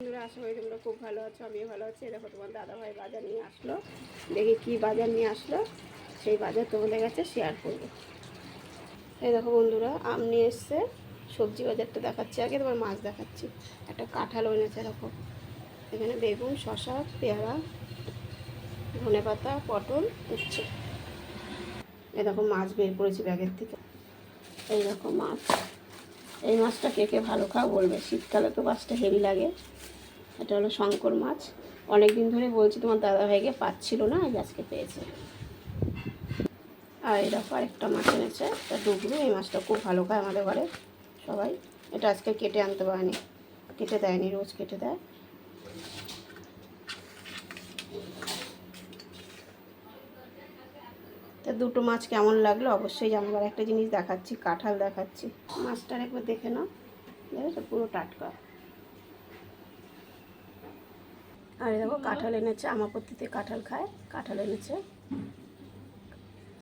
বন্ধুরা, আশা করি তোমরা খুব ভালো আছো, আমিও ভালো আছি। দেখো তোমার দাদাভাই বাজার নিয়ে আসলো, দেখি কি বাজার নিয়ে আসলো, সেই বাজার তোমাদের কাছে শেয়ার করবো। এই দেখো বন্ধুরা, আম নিয়ে এসছে, সবজি বাজারটা দেখাচ্ছি, আগে তোমার মাছ দেখাচ্ছি। একটা কাঁঠাল এনেছে, দেখো এখানে বেগুন, শশা, পেয়ারা, ধনেপাতা, পটল, উচ্ছে। এই দেখো মাছ বের করেছি ব্যাগের থেকে। এই দেখো মাছ, এই মাছটা কে কে ভালো খাও বলবে, শীতকালে তো মাছটা হেভি লাগে। এটা হলো শঙ্কর মাছ, অনেক দিন ধরে বলছি তোমার দাদাভাইকে, পাচ্ছিল না, আজকে পেয়েছে। আর এরকম আরেকটা মাছ এনেছে, এটা ডুবরু। এই মাছটা খুব ভালো খায় আমাদের ঘরে সবাই। এটা আজকে কেটে আনতে পারেনি, কেটে দেয়নি, রোজ কেটে দেয়। তা দুটো মাছ কেমন লাগলো অবশ্যই জানাবো। আর একটা জিনিস দেখাচ্ছি, কাঁঠাল দেখাচ্ছি, মাছটার একবার দেখে নাও, দেখো পুরো টাটকা। আর দেখো কাঁঠাল এনেছে, আমাপত্তিতে কাঁঠাল খায়, কাঁঠাল এনেছে।